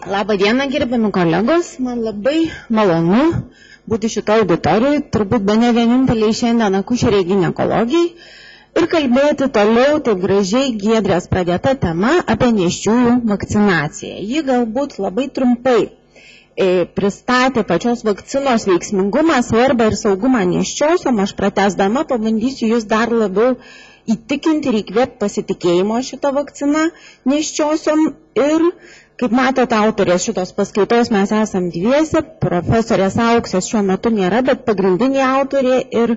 Labą dieną, gerbiami kolegos, man labai malonu būti šitoje auditorijoje, turbūt bene vieninteliai šiandien akušeriai ginekologijai ir kalbėti toliau taip gražiai Giedrės pradėta tema apie nėščiųjų vakcinaciją. Ji galbūt labai trumpai pristatė pačios vakcinos veiksmingumą, svarbą ir saugumą nėščiosiom. Aš pratęsdama pabandysiu jūs dar labiau įtikinti ir įkvėpti pasitikėjimo šitą vakciną nėščiosiom. Ir, kaip matote, autorės šitos paskaitos mes esam dviese, profesorės Auksės šiuo metu nėra, bet pagrindinė autorė ir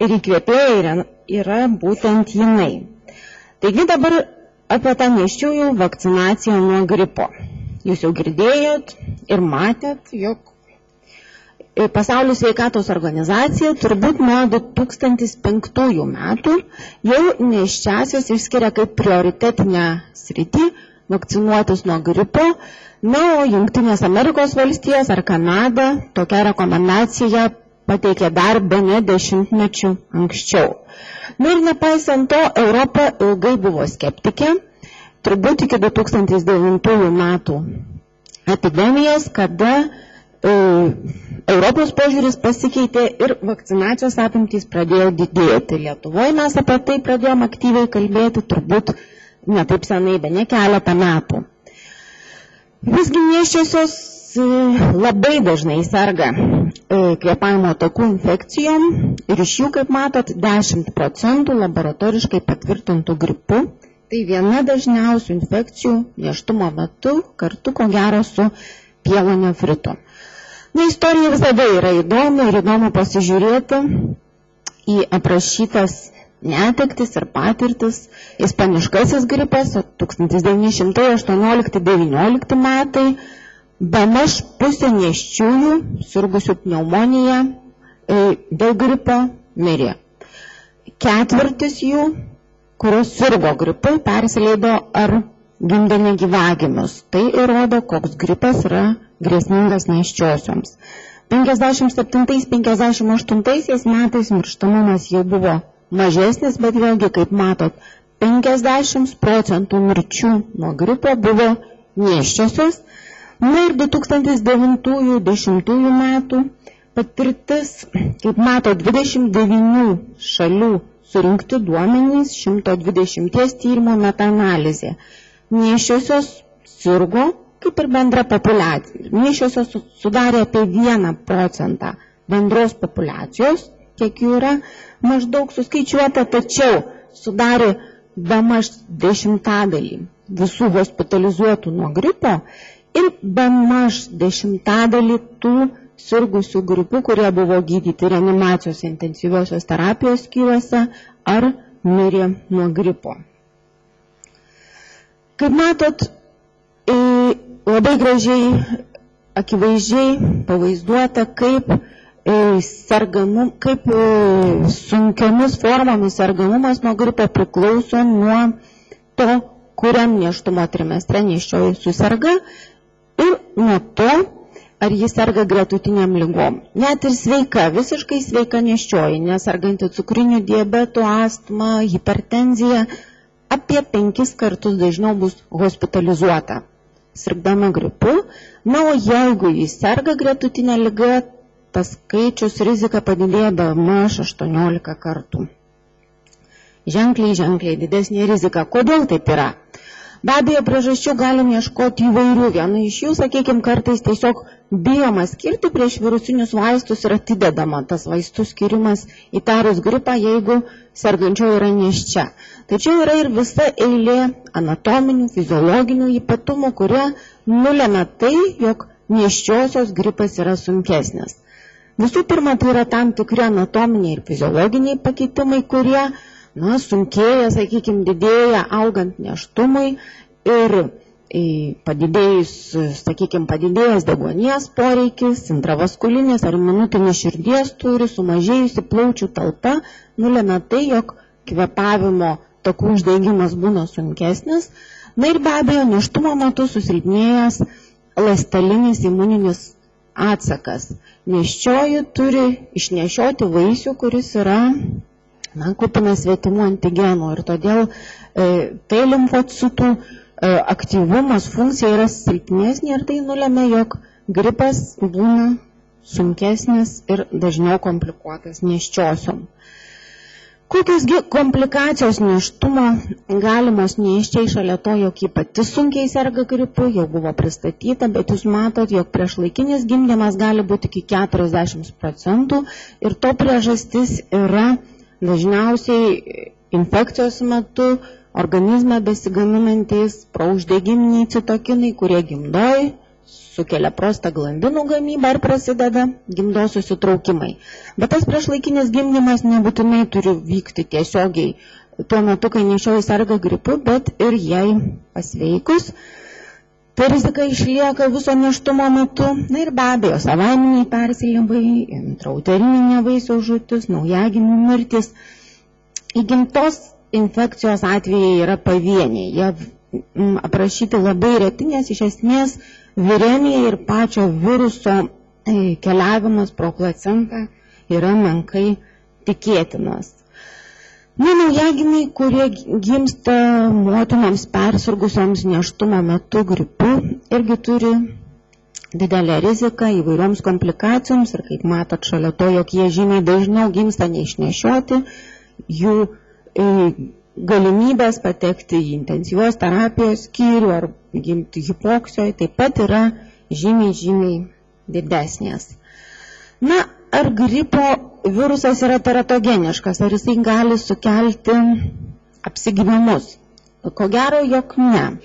įkvėpėja yra būtent jinai. Taigi dabar apie tą nėščiųjų vakcinaciją nuo gripo. Jūs jau girdėjot ir matėt, jog Pasaulio sveikatos organizacija turbūt nuo 2005 metų jau nėščiąsias išskiria kaip prioritetinę sritį vakcinuotis nuo gripo, o Jungtinės Amerikos valstijos ar Kanada tokią rekomendaciją pateikė dar bene 10 mečių anksčiau. Ir nepaisant to, Europa ilgai buvo skeptikė, turbūt iki 2009 metų epidemijos, kada Europos požiūris pasikeitė ir vakcinacijos apimtys pradėjo didėti. Lietuvoje mes apie tai pradėjome aktyviai kalbėti turbūt ne taip senai, be ne keletą metų. Visgi nėščiosios labai dažnai serga kvėpavimo takų infekcijom ir iš jų, kaip matot, 10% laboratoriškai patvirtintų gripu. Tai viena dažniausių infekcijų nėštumo metu, kartu ko gero su pielonefritu. Istorija visada yra įdomi ir įdomu pasižiūrėti į aprašytas netektis ir patirtis. Ispaniškasis gripas 1918-19 metai, bemaž pusė nėščiųjų sirgusių pneumoniją dėl gripo mirė. Ketvirtis jų, kurios sirgo gripu, persileido ar gimdė negyvagimius. Tai įrodo, koks gripas yra grėsmingas nėščiosioms. 57-58 metais mirštamumas jau buvo mažesnis, bet vėlgi, kaip matot, 50% mirčių nuo gripo buvo nėščiosios. Ir 2009-2010 metų patirtis, kaip matot, 29 šalių surinkti duomenys, 120 tyrimo metaanalizė. Nėščiosios sirgo kaip ir bendra populiacija. Nėščiosios sudarė apie 1% bendros populiacijos, kiek jų yra maždaug suskaičiuota, tačiau sudarė bemaž 10% visų hospitalizuotų nuo gripo ir bemaž 10% tų sirgusių gripu, kurie buvo gydyti reanimacijos intensyviosios terapijos skyriuose ar mirė nuo gripo. Kaip matot, labai gražiai, akivaizdžiai pavaizduota, kaip sunkiomis formomis sergamumas nuo gripo priklauso nuo to, kuriam nėštumo trimestre nėščioji suserga ir nuo to, ar jis serga gretutiniam lygom. Net ir sveika, visiškai sveika nėščioji, neserganti cukriniu diabetu, astma, hipertenzija, apie 5 kartus dažniau bus hospitalizuota sirgdama gripu. O jeigu jis serga gretutinę ligą, tas skaičius rizika padidėja bemaž 18 kartų. Ženkliai didesnė rizika. Kodėl taip yra? Be abejo, priežasčių galim ieškoti įvairių. Viena iš jų, sakykime, kartais tiesiog bijoma skirti prieš virusinius vaistus ir atidedama tas vaistų skirimas įtarus gripą, jeigu sergančioji yra nėščia. Tačiau yra ir visa eilė anatominių, fiziologinių ypatumų, kurie nulemia tai, jog nėščiosios gripas yra sunkesnis. Visų pirma, tai yra tam tikri anatominiai ir fiziologiniai pakitimai, kurie sunkėja, sakykime, didėja augant nėštumui ir padidėjęs deguonies poreikis, intravaskulinis ar minutinis širdies tūris, sumažėjusi plaučių talpa nulemia tai, jog kvėpavimo takų uždegimas būna sunkesnis. Ir be abejo, nėštumo metu susilpnėjęs ląstelinis imuninis atsakas. Nėščioji turi išnešioti vaisių, kuris yra kupinas svetimų antigenų ir todėl T limfocitų aktyvumas, funkcija yra silpnesnė ir tai nulemia, jog gripas būna sunkesnis ir dažniau komplikuotas nėščiosiom. Kokios komplikacijos nėštumo galimos nėščiai šalia to, jog ji pati sunkiai serga gripu, jau buvo pristatyta, bet jūs matot, jog priešlaikinis gimdymas gali būti iki 40% ir to priežastis yra dažniausiai infekcijos metu organizme besigaminantys prouždegiminiai citokinai, kurie gimdoj sukelia prostaglandinų gamybą ir prasideda gimdos susitraukimai. Bet tas priešlaikinis gimdymas nebūtinai turi vykti tiesiogiai tuo metu, kai nėščioji serga gripu, bet ir jai pasveikus. Ta rizika išlieka viso nėštumo metu. Na ir be abejo, savaiminiai persilimai, intrauterinė vaisiaus žūtis, naujagimių mirtis. Įgimtos infekcijos atvejai yra pavieniai. Jie aprašyti labai reti, nes iš esmės viremija ir pačio viruso keliavimas pro placentą yra menkai tikėtinas. Naujagimiai, kurie gimsta motinoms persirgusioms nėštumo metu gripu, irgi turi didelę riziką įvairioms komplikacijoms ir kaip matot šalia to, jog jie žymiai dažniau gimsta neišnešioti, jų galimybės patekti į intensyvios terapijos skyrių ar gimti hipoksijoje taip pat yra žymiai didesnės. Na, ar gripo virusas yra teratogeniškas, ar jisai gali sukelti apsigimimus? Ko gero, jog ne.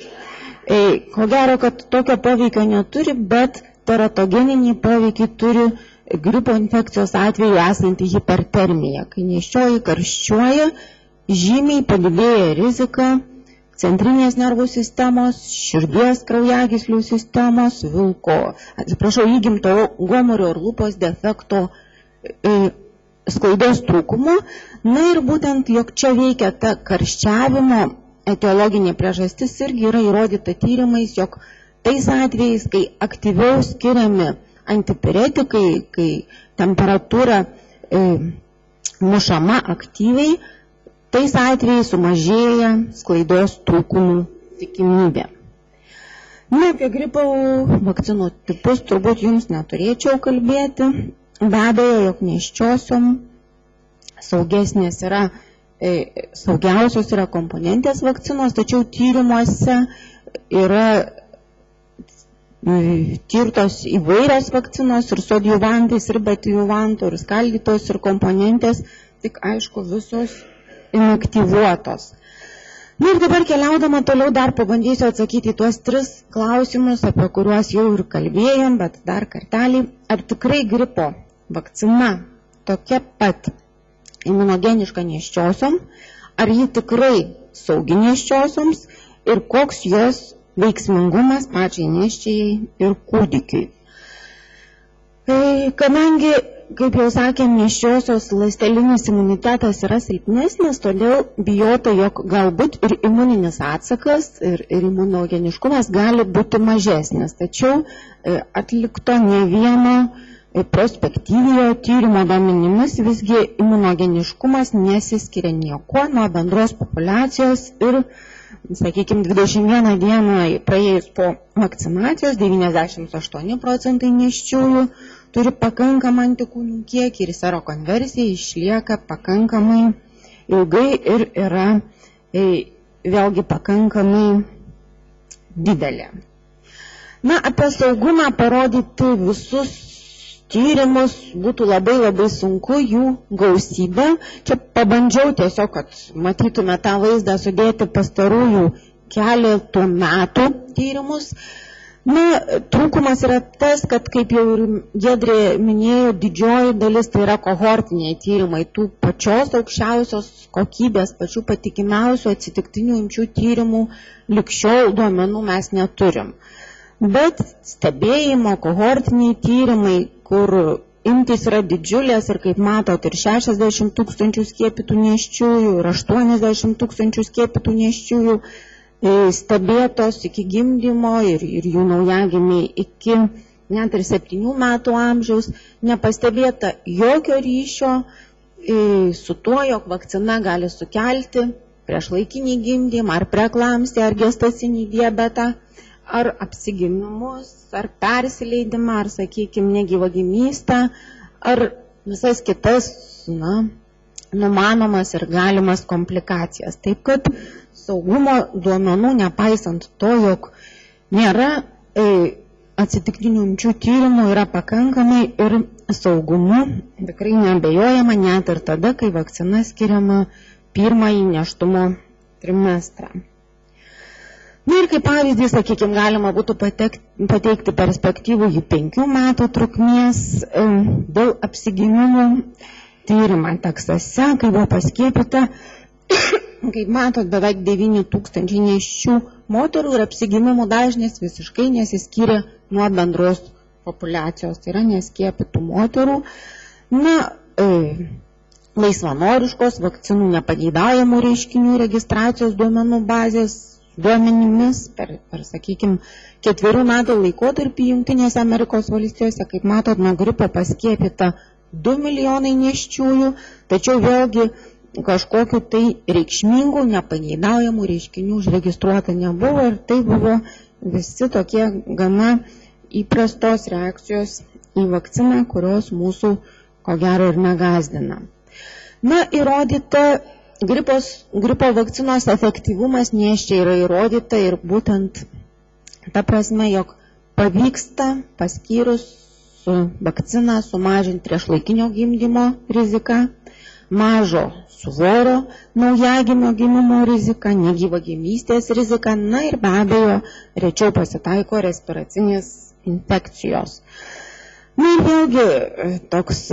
Ko gero, kad tokio poveikio neturi, bet teratogeninį poveikį turi gripo infekcijos atveju esanti hipertermija, kai nėščioji karščiuoja, žymiai padidėja rizika centrinės nervų sistemos, širdies kraujagyslių sistemos, įgimto gomurio ir lūpos defekto sklaidos trūkumo. Na ir būtent, jog čia veikia ta karščiavimo etiologinė priežastis irgi yra įrodyta tyrimais, jog tais atvejais, kai aktyviau skiriami antipiretikai, kai temperatūra mušama aktyviai, tais atvejais sumažėja sklaidos trūkumų tikimybė. Na, apie gripo vakcinų tipus turbūt jums neturėčiau kalbėti. Be abejo, jog nėščiosiom saugiausios yra komponentės vakcinos, tačiau tyrimuose yra tirtos įvairios vakcinos ir su adjuvantais, ir be adjuvantų, ir skaldytos, ir komponentės, tik aišku visos inaktyvuotos. Na ir dabar keliaudama toliau dar pabandysiu atsakyti tuos 3 klausimus, apie kuriuos jau ir kalbėjom, bet dar kartelį. Ar tikrai gripo vakcina tokia pat imunogeniška nėščiosiom? Ar ji tikrai saugi nėščiosioms? Ir koks jos veiksmingumas pačiai nėščiai ir kūdikiui? Kadangi, kaip jau sakėm, nėščiosios ląstelinis imunitetas yra silpnesnis, todėl bijota, jog galbūt ir imuninis atsakas ir imunogeniškumas gali būti mažesnis. Tačiau atlikto ne vieno prospektyviojo tyrimo duomenimis visgi imunogeniškumas nesiskiria niekuo nuo bendros populiacijos ir, sakykime, 21 dieną praėjus po vakcinacijos 98% nėščiųjų turi pakankamą antikūnų kiekį ir serokonversija išlieka pakankamai ilgai ir yra vėlgi pakankamai didelė. Na, apie saugumą parodyti visus tyrimus būtų labai sunku, jų gausybė. Čia pabandžiau tiesiog, kad matytume tą vaizdą, sudėti pastarųjų keletų metų tyrimus. Na, trūkumas yra tas, kad, kaip jau ir Giedrė minėjo, didžioji dalis tai yra kohortiniai tyrimai, tų pačios aukščiausios kokybės, pačių patikimiausių atsitiktinių imčių tyrimų lig šiol duomenų mes neturim. Bet stebėjimo kohortiniai tyrimai, kur imtys yra didžiulės ir, kaip matot, ir 60 000 skiepytų nėščiųjų, ir 80 000 skiepytų nėščiųjų stebėtos iki gimdymo ir jų naujagimiai iki net ir 7 metų amžiaus, nepastebėta jokio ryšio su tuo, jog vakcina gali sukelti priešlaikinį gimdymą, ar preeklamsiją, ar gestacinį diabetą, ar apsigimimus, ar persileidimą, ar, sakykime, negyvagimystę, ar visas kitas, numanomas ir galimas komplikacijas. Taip kad saugumo duomenų, nepaisant to, jog nėra atsitiktinių imčių tyrimų, yra pakankamai ir saugumu tikrai neabejojama net ir tada, kai vakcina skiriama pirmąjį nėštumo trimestrą. Ir kaip pavyzdį, sakykime, galima būtų pateikti perspektyvų į 5 metų trukmės dėl apsigimimų tyrimą Teksase, kai buvo paskiepyta, kaip matot, beveik 9 000 nėščių moterų ir apsigimimų dažnis visiškai nesiskyrė nuo bendros populiacijos, tai yra neskiepytų moterų. Laisvanoriškos vakcinų nepageidaujamų reiškinių registracijos duomenų bazės duomenimis per sakykime, 4 metų laikotarpį Jungtinėse Amerikos valstijose, kaip matot, nuo gripo paskiepyta 2 milijonai nėščiųjų, tačiau vėlgi kažkokiu tai reikšmingų, nepageidaujamų reiškinių užregistruota nebuvo ir tai buvo visi tokie gana įprastos reakcijos į vakciną, kurios mūsų ko gero ir negazdina. Įrodyta gripo vakcinos efektyvumas nėščiai yra įrodyta ir būtent ta prasme, jog pavyksta paskyrus su vakcina sumažinti priešlaikinio gimdymo riziką, mažo svorio naujagimio gimimo riziką, negyvagimystės riziką, ir be abejo rečiau pasitaiko respiracinės infekcijos. Ir vėlgi toks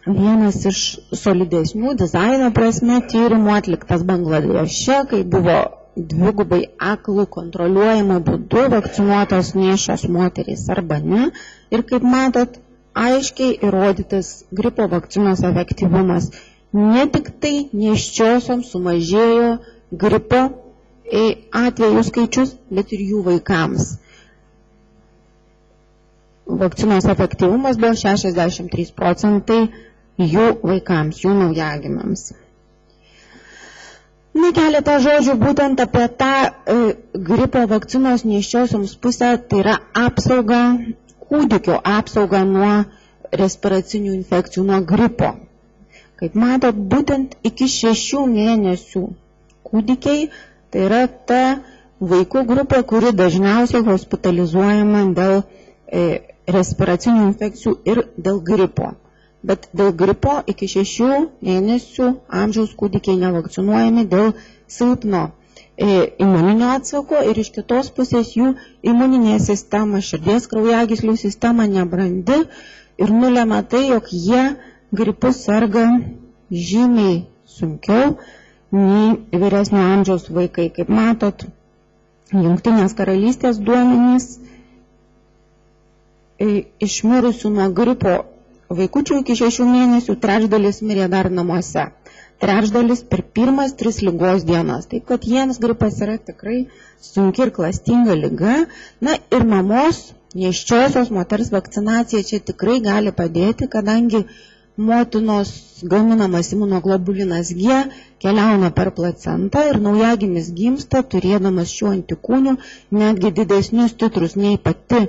vienas iš solidesnių dizaino prasme tyrimų atliktas Bangladeše, kai buvo dvigubai aklų kontroliuojama būdu vakcinuotos nėščios moterys arba ne. Ir kaip matot, aiškiai įrodytas gripo vakcinos efektyvumas. Ne tik tai nėščiosioms sumažėjo gripo atvejų skaičius, bet ir jų vaikams. Vakcinos efektyvumas buvo 63% jų vaikams, jų naujagimiams. Keletą žodžių būtent apie tą gripo vakcinos nėščiosioms pusę, tai yra apsauga, kūdikio apsauga nuo respiracinių infekcijų, nuo gripo. Kaip matot, būtent iki 6 mėnesių kūdikiai, tai yra ta vaikų grupė, kuri dažniausiai hospitalizuojama dėl respiracinių infekcijų ir dėl gripo. Bet dėl gripo iki 6 mėnesių amžiaus kūdikiai nevakcinuojami dėl silpno imuninio atsako ir iš kitos pusės jų imuninė sistema, širdies kraujagyslių sistema nebrandi ir nulemia tai, jog jie gripu serga žymiai sunkiau nei vyresnio amžiaus vaikai. Kaip matot, Jungtinės karalystės duomenys iš mirusių nuo gripo vaikučių iki 6 mėnesių trečdalis mirė dar namuose. Trečdalis per pirmas 3 ligos dienas. Taip kad jiems gripas yra tikrai sunki ir klastinga liga. Ir mamos, nėščiosios moters vakcinacija čia tikrai gali padėti, kadangi motinos gaminamas imunoglobulinas G keliauna per placentą ir naujagimis gimsta, turėdamas šių antikūnių netgi didesnius titrus nei pati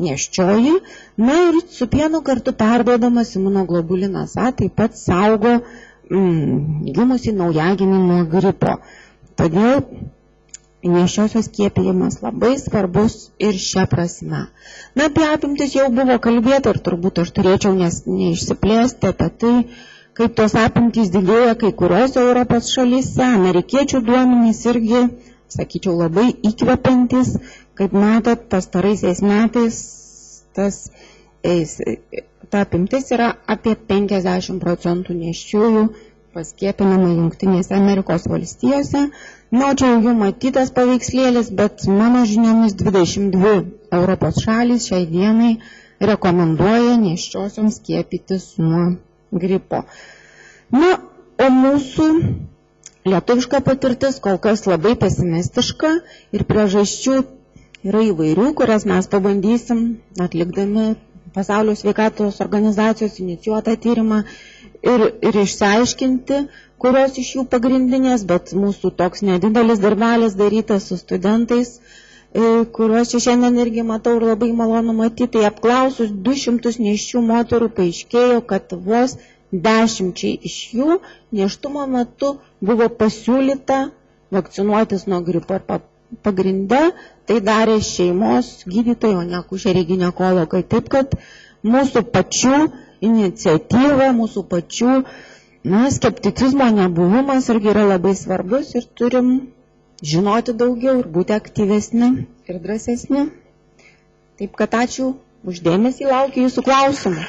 nėščioji, ir su pienu kartu perduodamas imunoglobulinas A taip pat saugo gimusį naujagimį nuo gripo. Todėl nėščiosios skiepijimas labai svarbus ir šia prasme. Apie apimtis jau buvo kalbėta ir turbūt aš turėčiau neišsiplėsti apie tai, kaip tos apimtys didėja kai kurios Europos šalyse. Amerikiečių duomenys irgi, sakyčiau, labai įkvepiantis. Kaip matot, pastaraisiais metais ta apimtis yra apie 50% nėščiųjų paskiepinama Jungtinėse Amerikos valstijose. Čia jau matytas paveikslėlis, bet mano žiniomis 22 Europos šalys šiai dienai rekomenduoja nėščiosioms skiepytis nuo gripo. O mūsų lietuviška patirtis kol kas labai pesimistiška ir priežasčių yra įvairių, kurias mes pabandysim atlikdami Pasaulio sveikatos organizacijos inicijuotą tyrimą ir išsiaiškinti, kurios iš jų pagrindinės, bet mūsų toks nedidelis darbelis darytas su studentais, kuriuos čia šiandien irgi matau ir labai malonu matyti. Tai apklausus 200 nėščių moterų paaiškėjo, kad vos 10 iš jų nėštumo metu buvo pasiūlyta vakcinuotis nuo gripo. Ir pagrinde tai darė šeimos gydytojai, o ne akušeriai ginekologai. Taip kad mūsų pačių iniciatyva, mūsų pačių skepticizmo nebuvimas irgi yra labai svarbus ir turim žinoti daugiau ir būti aktyvesni ir drąsesni. Taip kad ačiū už dėmesį, laukiu jūsų klausimų.